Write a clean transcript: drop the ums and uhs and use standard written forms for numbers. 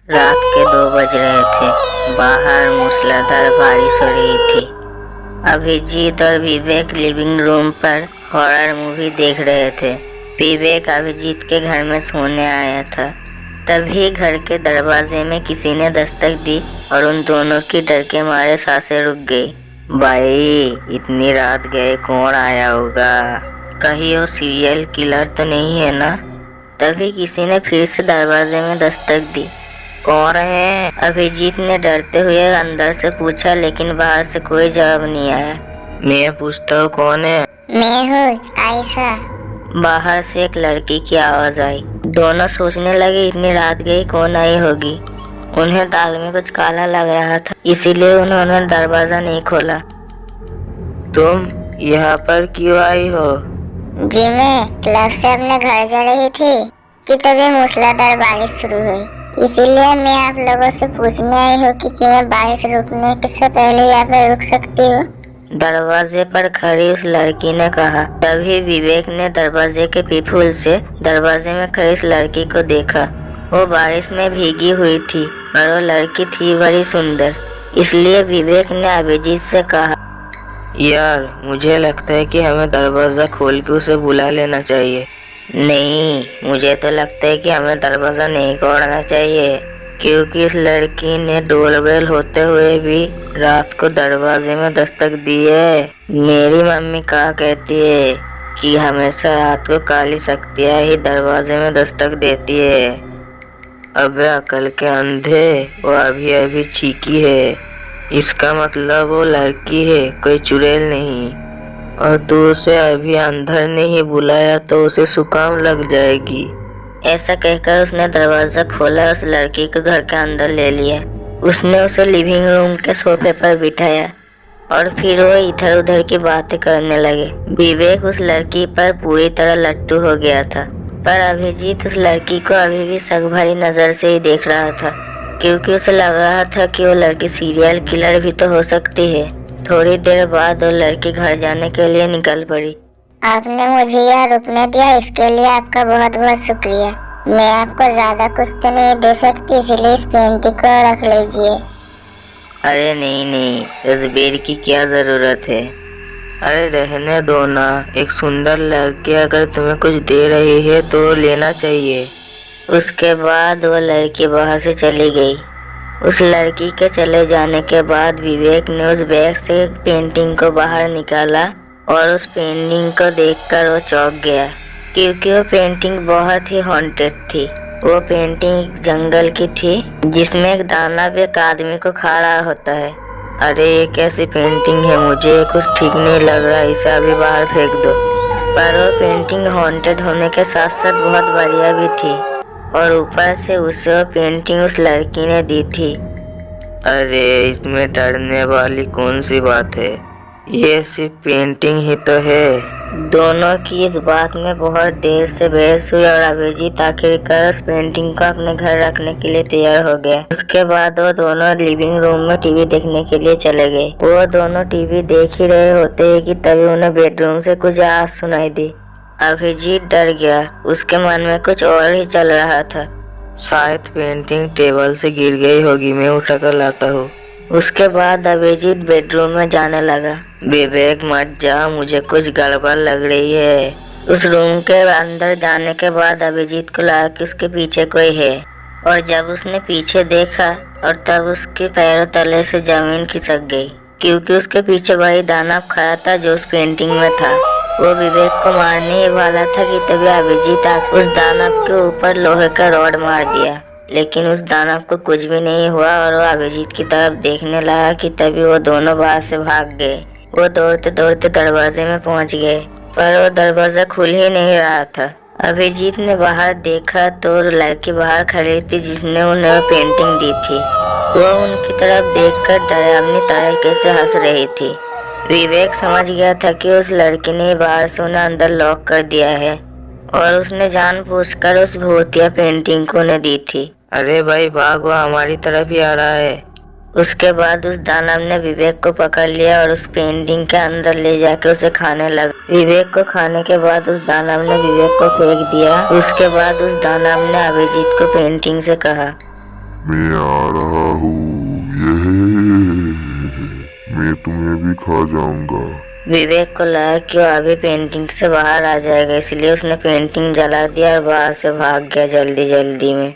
रात के 2 बज रहे थे। बाहर मूसलाधार बारिश हो रही थी। अभिजीत और विवेक लिविंग रूम पर हॉरर मूवी देख रहे थे। विवेक अभिजीत के घर में सोने आया था। तभी घर के दरवाजे में किसी ने दस्तक दी और उन दोनों की डर के मारे सांसें रुक गई। भाई, इतनी रात गए, कौन आया होगा? कहीं वो सीरियल किलर तो नहीं है ना? तभी किसी ने फिर से दरवाजे में दस्तक दी। कौन है? अभिजीत ने डरते हुए अंदर से पूछा, लेकिन बाहर से कोई जवाब नहीं आया। मैं पूछता हूँ, कौन है? मैं हूँ, आयशा। बाहर से एक लड़की की आवाज आई। दोनों सोचने लगे, इतनी रात गई, कौन आई होगी। उन्हें दाल में कुछ काला लग रहा था, इसीलिए उन्होंने दरवाजा नहीं खोला। तुम यहाँ पर क्यों आई हो? जी मैं क्लब से अपने घर जा रही थी कि तभी मूसलाधार बारिश शुरू हुई। इसीलिए मैं आप लोगों से पूछने आई हूँ कि मैं बारिश रुकने से पहले यहाँ पर रुक सकती हूँ? दरवाजे पर खड़ी उस लड़की ने कहा। तभी विवेक ने दरवाजे के पीछे से दरवाजे में खड़ी उस लड़की को देखा। वो बारिश में भीगी हुई थी और वो लड़की थी बड़ी सुंदर। इसलिए विवेक ने अभिजीत से कहा, यार मुझे लगता है कि हमें दरवाजा खोल के उसे बुला लेना चाहिए। नहीं, मुझे तो लगता है कि हमें दरवाजा नहीं खोलना चाहिए, क्योंकि इस लड़की ने डोरबेल होते हुए भी रात को दरवाजे में दस्तक दी है। मेरी मम्मी कहा कहती है कि हमेशा रात को काली शक्तियाँ ही दरवाजे में दस्तक देती है। अबे अकल के अंधे, वो अभी अभी चीखी है, इसका मतलब वो लड़की है, कोई चुड़ैल नहीं। और तू उसे अभी अंदर नहीं बुलाया तो उसे जुकाम लग जाएगी। ऐसा कहकर उसने दरवाजा खोला, उस लड़की को घर के अंदर ले लिया। उसने उसे लिविंग रूम के सोफे पर बिठाया और फिर वो इधर उधर की बातें करने लगे। विवेक उस लड़की पर पूरी तरह लट्टू हो गया था, पर अभिजीत उस लड़की को अभी भी शक भरी नजर से ही देख रहा था, क्योंकि उसे लग रहा था कि वो लड़की सीरियल किलर भी तो हो सकती है। थोड़ी देर बाद वो लड़की घर जाने के लिए निकल पड़ी। आपने मुझे यहाँ रुकने दिया, इसके लिए आपका बहुत बहुत शुक्रिया। मैं आपको ज्यादा कुछ तो नहीं दे सकती, इसलिए इस पेंटिंग को रख लीजिए। अरे नहीं, तस्वीर की क्या जरूरत है? अरे रहने दो ना, एक सुंदर लड़की अगर तुम्हें कुछ दे रही है तो लेना चाहिए। उसके बाद वो लड़की वहां से चली गई। उस लड़की के चले जाने के बाद विवेक ने उस बैग से पेंटिंग को बाहर निकाला और उस पेंटिंग को देखकर वो चौंक गया, क्योंकि वो पेंटिंग बहुत ही हॉन्टेड थी। वो पेंटिंग एक जंगल की थी जिसमें एक दानव एक आदमी को खा रहा होता है। अरे ये कैसी पेंटिंग है? मुझे कुछ ठीक नहीं लग रहा, इसे अभी बाहर फेंक दो। पर वो पेंटिंग हॉन्टेड होने के साथ साथ बहुत बढ़िया भी थी और ऊपर से उसे पेंटिंग उस लड़की ने दी थी। अरे इसमें डरने वाली कौन सी बात है? ये सिर्फ पेंटिंग ही तो है। दोनों की इस बात में बहुत देर से बहस हुई और अभिजीत आखिरकार उस पेंटिंग को अपने घर रखने के लिए तैयार हो गया। उसके बाद वो दोनों लिविंग रूम में टीवी देखने के लिए चले गए। वो दोनों टीवी देख ही रहे होते हैं कि तभी उन्हें बेडरूम से कुछ आवाज सुनाई दी। अभिजीत डर गया, उसके मन में कुछ और ही चल रहा था। शायद पेंटिंग टेबल से गिर गई होगी, मैं उठा कर लाता हूँ। उसके बाद अभिजीत बेडरूम में जाने लगा। विवेक मत जा, मुझे कुछ गड़बड़ लग रही है। उस रूम के अंदर जाने के बाद अभिजीत को लगा कि उसके पीछे कोई है, और जब उसने पीछे देखा और तब उसके पैरों तले से जमीन खिसक गई, क्योंकि उसके पीछे वही दानव खड़ा था जो उस पेंटिंग में था। वो विवेक को मारने ही वाला था कि तभी अभिजीत उस दानव के ऊपर लोहे का रॉड मार दिया, लेकिन उस दानव को कुछ भी नहीं हुआ और वो अभिजीत की तरफ देखने लगा कि तभी वो दोनों बाहर से भाग गए। वो दौड़ते दौड़ते दरवाजे में पहुंच गए, पर वो दरवाजा खुल ही नहीं रहा था। अभिजीत ने बाहर देखा तो लड़की बाहर खड़ी थी जिसने उन्हें पेंटिंग दी थी। वो उनकी तरफ देखकर डरावनी तरीके से हंस रही थी। विवेक समझ गया था कि उस लड़की ने बाहर से उन्हें अंदर लॉक कर दिया है और उसने जानबूझकर उस भूतिया पेंटिंग को उन्हें दी थी। अरे भाई भाग, वो हमारी तरफ ही आ रहा है। उसके बाद उस दानव ने विवेक को पकड़ लिया और उस पेंटिंग के अंदर ले जाकर उसे खाने लगा। विवेक को खाने के बाद उस दानव ने विवेक को फेंक दिया। उसके बाद उस दानव ने अभिजीत को पेंटिंग से कहा, मैं आ रहा हूँ, ये मैं तुम्हें भी खा जाऊंगा। विवेक को लगा कि वो अभी पेंटिंग से बाहर आ जाएगा, इसलिए उसने पेंटिंग जला दिया और बाहर से भाग गया जल्दी जल्दी में।